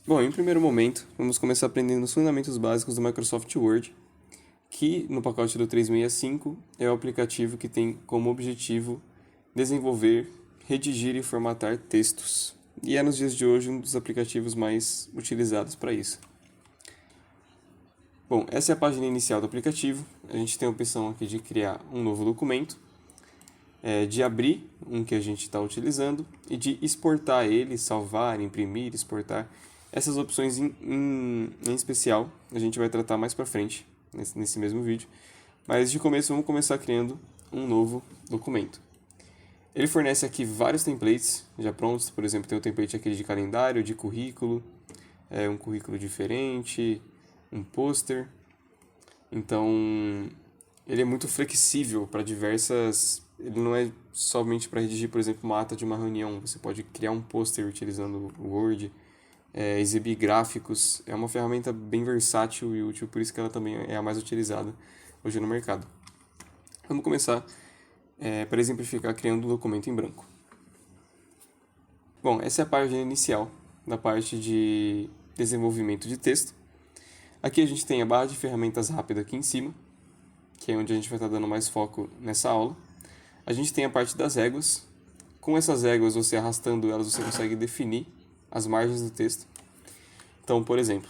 Bom, em primeiro momento, vamos começar aprendendo os fundamentos básicos do Microsoft Word, que no pacote do 365 é o aplicativo que tem como objetivo desenvolver, redigir e formatar textos. E é nos dias de hoje um dos aplicativos mais utilizados para isso. Bom, essa é a página inicial do aplicativo. A gente tem a opção aqui de criar um novo documento, de abrir um que a gente está utilizando e de exportar ele, salvar, imprimir, exportar. Essas opções em especial a gente vai tratar mais para frente nesse mesmo vídeo. Mas de começo vamos começar criando um novo documento. Ele fornece aqui vários templates já prontos. Por exemplo, tem o template aquele de calendário, de currículo, um currículo diferente, um pôster. Então, ele é muito flexível para diversas... Ele não é somente para redigir, por exemplo, uma ata de uma reunião. Você pode criar um pôster utilizando o Word, exibir gráficos. É uma ferramenta bem versátil e útil, por isso que ela também é a mais utilizada hoje no mercado. Vamos começar, para exemplificar, criando um documento em branco. Bom, essa é a página inicial da parte de desenvolvimento de texto. Aqui a gente tem a barra de ferramentas rápida aqui em cima, que é onde a gente vai estar dando mais foco nessa aula. A gente tem a parte das réguas. Com essas réguas, você arrastando elas, você consegue definir as margens do texto. Então, por exemplo,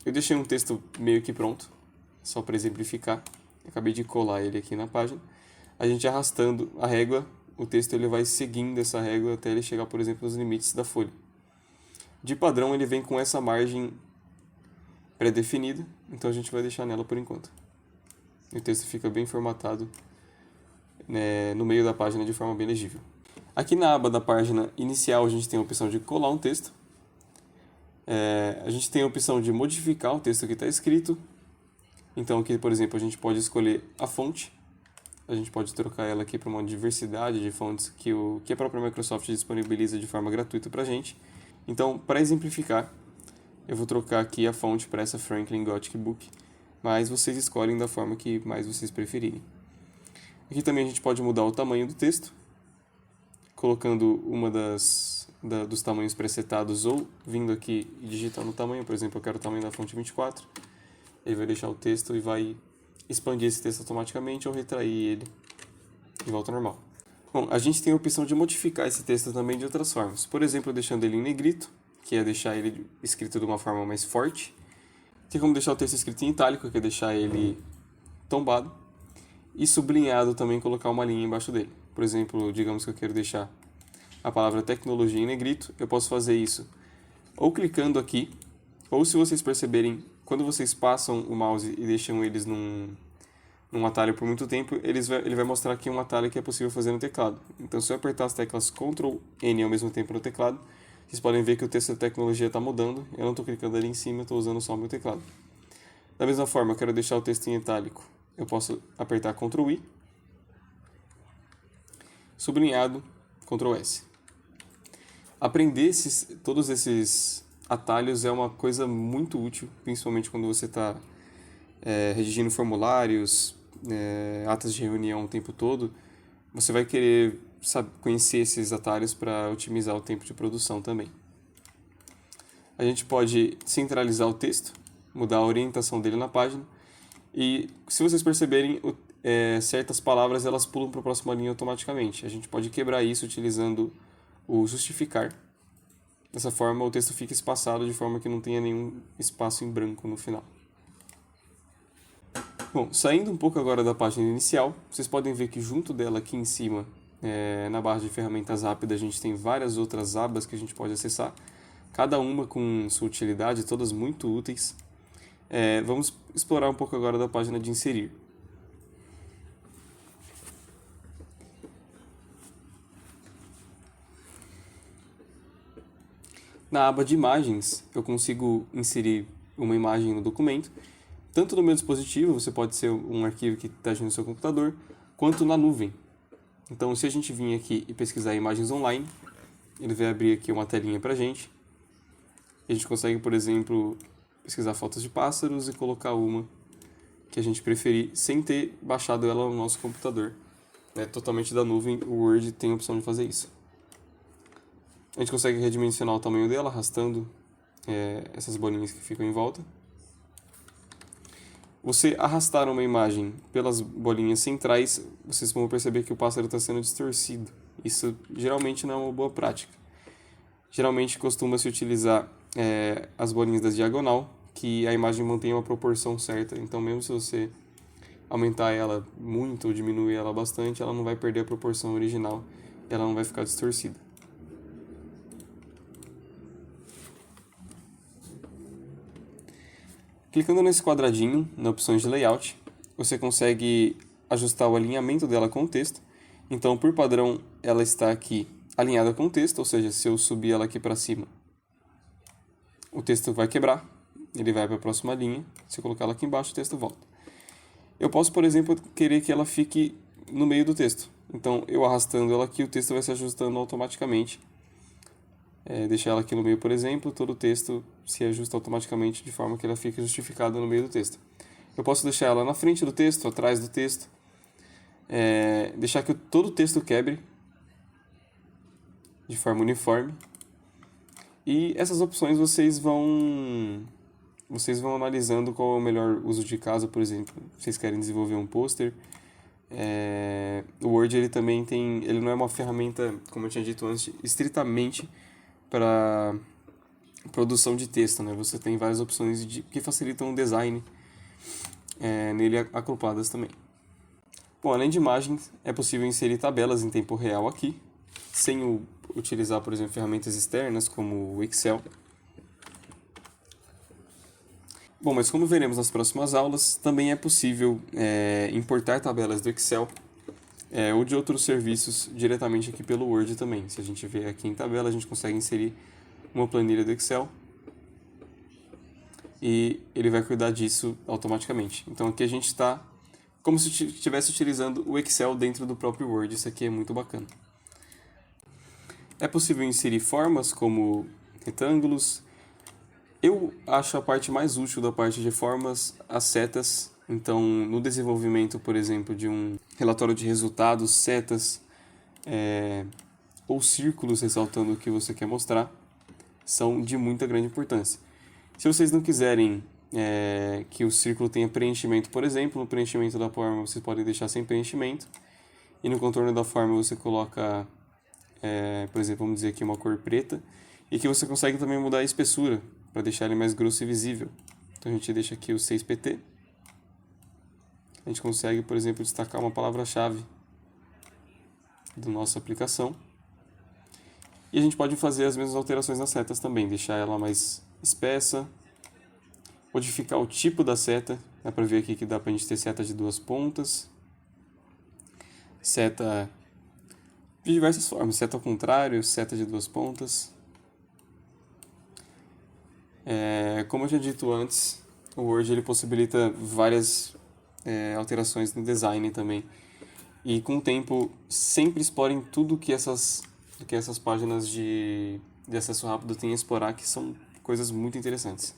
eu deixei um texto meio que pronto, só para exemplificar. Acabei de colar ele aqui na página. A gente arrastando a régua, o texto ele vai seguindo essa régua até ele chegar, por exemplo, nos limites da folha. De padrão, ele vem com essa margem pré-definida, então a gente vai deixar nela por enquanto. E o texto fica bem formatado, no meio da página de forma bem legível. Aqui na aba da página inicial a gente tem a opção de colar um texto. A gente tem a opção de modificar o texto que está escrito. Então aqui, por exemplo, a gente pode escolher a fonte. A gente pode trocar ela aqui para uma diversidade de fontes que a própria Microsoft disponibiliza de forma gratuita para a gente. Então, para exemplificar, eu vou trocar aqui a fonte para essa Franklin Gothic Book, mas vocês escolhem da forma que mais vocês preferirem. Aqui também a gente pode mudar o tamanho do texto, colocando uma dos tamanhos presetados ou vindo aqui e digitando o tamanho. Por exemplo, eu quero o tamanho da fonte 24. Ele vai deixar o texto e vai expandir esse texto automaticamente ou retrair ele de volta ao normal. Bom, a gente tem a opção de modificar esse texto também de outras formas. Por exemplo, deixando ele em negrito, que é deixar ele escrito de uma forma mais forte. Tem como deixar o texto escrito em itálico, que é deixar ele tombado. E sublinhado também, colocar uma linha embaixo dele. Por exemplo, digamos que eu quero deixar a palavra tecnologia em negrito, eu posso fazer isso ou clicando aqui, ou se vocês perceberem, quando vocês passam o mouse e deixam eles num atalho por muito tempo, ele vai mostrar aqui um atalho que é possível fazer no teclado. Então, se eu apertar as teclas Ctrl N ao mesmo tempo no teclado, vocês podem ver que o texto da tecnologia está mudando. Eu não estou clicando ali em cima, eu estou usando só o meu teclado. Da mesma forma, eu quero deixar o texto em itálico. Eu posso apertar Ctrl I, sublinhado, Ctrl S. Aprender todos esses atalhos é uma coisa muito útil, principalmente quando você está redigindo formulários, atas de reunião o tempo todo. Você vai querer conhecer esses atalhos para otimizar o tempo de produção também. A gente pode centralizar o texto, mudar a orientação dele na página. E se vocês perceberem, certas palavras elas pulam para a próxima linha automaticamente. A gente pode quebrar isso utilizando o justificar. Dessa forma o texto fica espaçado de forma que não tenha nenhum espaço em branco no final. Bom, saindo um pouco agora da página inicial, vocês podem ver que junto dela aqui em cima, na barra de ferramentas rápidas, a gente tem várias outras abas que a gente pode acessar. Cada uma com sua utilidade, todas muito úteis. Vamos explorar um pouco agora da página de inserir. Na aba de imagens, eu consigo inserir uma imagem no documento. Tanto no meu dispositivo, você pode ser um arquivo que está no seu computador, quanto na nuvem. Então, se a gente vir aqui e pesquisar imagens online, ele vai abrir aqui uma telinha para a gente. A gente consegue, por exemplo, pesquisar fotos de pássaros e colocar uma que a gente preferir, sem ter baixado ela no nosso computador. Totalmente da nuvem, o Word tem a opção de fazer isso. A gente consegue redimensionar o tamanho dela, arrastando essas bolinhas que ficam em volta. Você arrastar uma imagem pelas bolinhas centrais, vocês vão perceber que o pássaro está sendo distorcido. Isso geralmente não é uma boa prática. Geralmente costuma-se utilizar as bolinhas da diagonal, que a imagem mantém uma proporção certa. Então, mesmo se você aumentar ela muito ou diminuir ela bastante, ela não vai perder a proporção original, ela não vai ficar distorcida. Clicando nesse quadradinho, na opção de layout, você consegue ajustar o alinhamento dela com o texto. Então, por padrão, ela está aqui alinhada com o texto, ou seja, se eu subir ela aqui para cima, o texto vai quebrar, ele vai para a próxima linha. Se eu colocar ela aqui embaixo, o texto volta. Eu posso, por exemplo, querer que ela fique no meio do texto. Então, eu arrastando ela aqui, o texto vai se ajustando automaticamente. Deixar ela aqui no meio, por exemplo, todo o texto se ajusta automaticamente de forma que ela fique justificada no meio do texto. Eu posso deixar ela na frente do texto, atrás do texto, deixar que todo o texto quebre de forma uniforme. E essas opções vocês vão analisando qual é o melhor uso de caso. Por exemplo, vocês querem desenvolver um pôster. O Word ele não é uma ferramenta, como eu tinha dito antes, estritamente para produção de texto, né? Você tem várias opções que facilitam o design nele acopladas também. Bom, além de imagens, é possível inserir tabelas em tempo real aqui, sem utilizar, por exemplo, ferramentas externas como o Excel. Bom, mas como veremos nas próximas aulas, também é possível importar tabelas do Excel ou de outros serviços diretamente aqui pelo Word também. Se a gente vier aqui em tabela, a gente consegue inserir uma planilha do Excel e ele vai cuidar disso automaticamente. Então aqui a gente está como se estivesse utilizando o Excel dentro do próprio Word. Isso aqui é muito bacana. É possível inserir formas como retângulos. Eu acho a parte mais útil da parte de formas as setas. Então, no desenvolvimento, por exemplo, de um relatório de resultados, setas ou círculos ressaltando o que você quer mostrar são de muita grande importância. Se vocês não quiserem que o círculo tenha preenchimento, por exemplo, no preenchimento da forma vocês podem deixar sem preenchimento, e no contorno da forma você coloca, por exemplo, vamos dizer aqui uma cor preta, e que você consegue também mudar a espessura para deixar ele mais grosso e visível. Então a gente deixa aqui o 6pt. A gente consegue, por exemplo, destacar uma palavra-chave da nossa aplicação. E a gente pode fazer as mesmas alterações nas setas também, deixar ela mais espessa, modificar o tipo da seta. Dá para ver aqui que dá para a gente ter seta de 2 pontas, seta de diversas formas, seta ao contrário, seta de 2 pontas. Como eu tinha dito antes, o Word ele possibilita várias alterações no design também. E com o tempo, sempre explorem tudo que essas páginas de acesso rápido têm a explorar, que são coisas muito interessantes.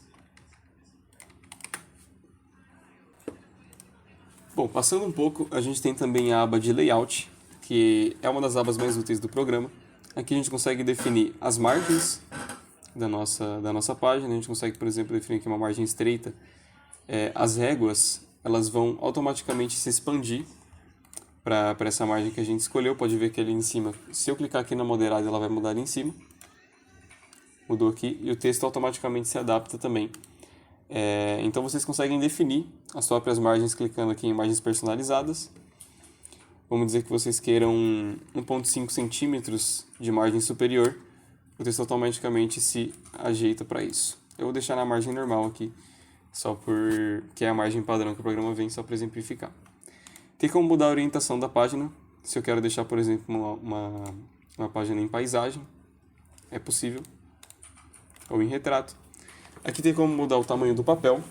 Bom, passando um pouco, a gente tem também a aba de Layout, que é uma das abas mais úteis do programa. Aqui a gente consegue definir as margens da nossa página. A gente consegue, por exemplo, definir aqui uma margem estreita. As réguas, elas vão automaticamente se expandir para essa margem que a gente escolheu. Pode ver que ali em cima, se eu clicar aqui na moderada, ela vai mudar ali em cima. Mudou aqui e o texto automaticamente se adapta também. Então vocês conseguem definir as próprias margens clicando aqui em margens personalizadas. Vamos dizer que vocês queiram 1,5 centímetros de margem superior. O texto automaticamente se ajeita para isso. Eu vou deixar na margem normal aqui, que é a margem padrão que o programa vem, só para exemplificar. Tem como mudar a orientação da página. Se eu quero deixar, por exemplo, uma página em paisagem, é possível. Ou em retrato. Aqui tem como mudar o tamanho do papel.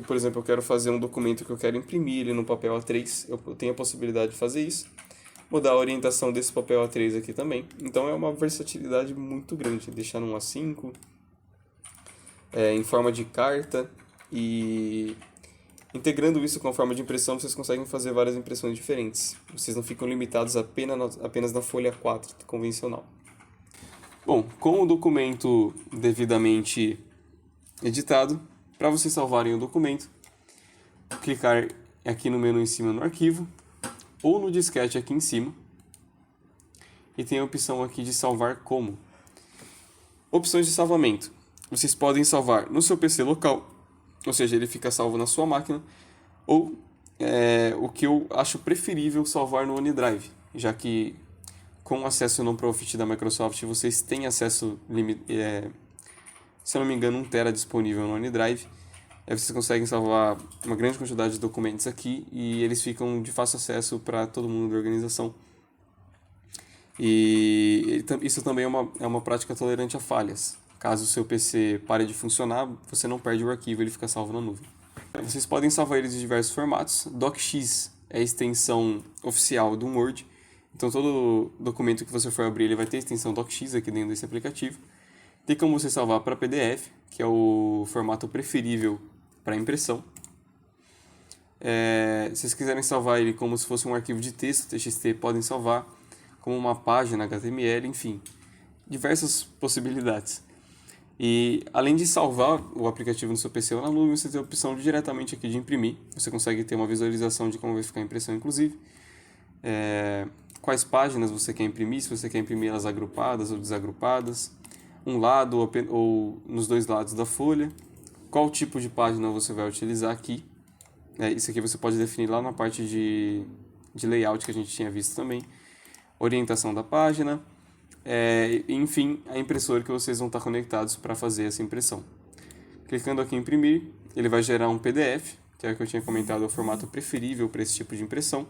Por exemplo, eu quero fazer um documento que eu quero imprimir ele no papel A3. Eu tenho a possibilidade de fazer isso. Mudar a orientação desse papel A3 aqui também. Então é uma versatilidade muito grande. Deixar num A5, em forma de carta. E integrando isso com a forma de impressão, vocês conseguem fazer várias impressões diferentes. Vocês não ficam limitados apenas na folha 4 convencional. Bom, com o documento devidamente editado. Para vocês salvarem o documento, clicar aqui no menu em cima no arquivo, ou no disquete aqui em cima, e tem a opção aqui de salvar como. Opções de salvamento. Vocês podem salvar no seu PC local, ou seja, ele fica salvo na sua máquina, ou o que eu acho preferível, salvar no OneDrive, já que com acesso não profit da Microsoft vocês têm acesso, se eu não me engano, 1 TB disponível no OneDrive. Vocês conseguem salvar uma grande quantidade de documentos aqui e eles ficam de fácil acesso para todo mundo da organização. E isso também é uma prática tolerante a falhas. Caso o seu PC pare de funcionar, você não perde o arquivo, ele fica salvo na nuvem. Vocês podem salvar eles em diversos formatos. DocX é a extensão oficial do Word. Então todo documento que você for abrir, ele vai ter a extensão DocX aqui dentro desse aplicativo. Tem como você salvar para PDF, que é o formato preferível para impressão. Se vocês quiserem salvar ele como se fosse um arquivo de texto, TXT, podem salvar como uma página HTML, enfim, diversas possibilidades. E além de salvar o aplicativo no seu PC ou na nuvem, você tem a opção de diretamente aqui de imprimir. Você consegue ter uma visualização de como vai ficar a impressão, inclusive. Quais páginas você quer imprimir, se você quer imprimir elas agrupadas ou desagrupadas, um lado ou nos dois lados da folha, qual tipo de página você vai utilizar aqui. Isso aqui você pode definir lá na parte de layout que a gente tinha visto também, orientação da página, enfim, a impressora que vocês vão estar conectados para fazer essa impressão. Clicando aqui em imprimir, ele vai gerar um PDF, que é o que eu tinha comentado, é o formato preferível para esse tipo de impressão,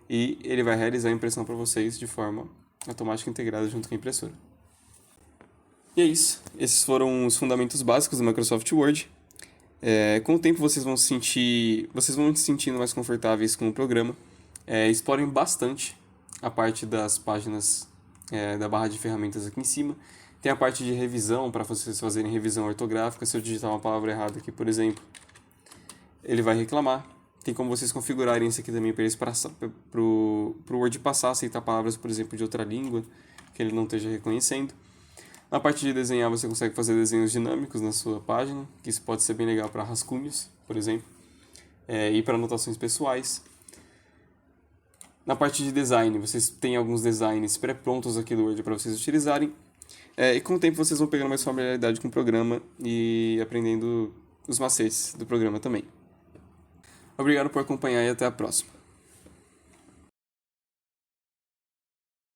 e ele vai realizar a impressão para vocês de forma automática integrada junto com a impressora. E é isso, esses foram os fundamentos básicos do Microsoft Word. Com o tempo vocês vão se sentindo mais confortáveis com o programa. Explorem bastante a parte das páginas da barra de ferramentas aqui em cima. Tem a parte de revisão, para vocês fazerem revisão ortográfica. Se eu digitar uma palavra errada aqui, por exemplo, ele vai reclamar. Tem como vocês configurarem isso aqui também para o Word passar a aceitar palavras, por exemplo, de outra língua que ele não esteja reconhecendo. Na parte de desenhar, você consegue fazer desenhos dinâmicos na sua página, que isso pode ser bem legal para rascunhos, por exemplo, e para anotações pessoais. Na parte de design, vocês têm alguns designs pré-prontos aqui do Word para vocês utilizarem. E com o tempo vocês vão pegando mais familiaridade com o programa e aprendendo os macetes do programa também. Obrigado por acompanhar e até a próxima.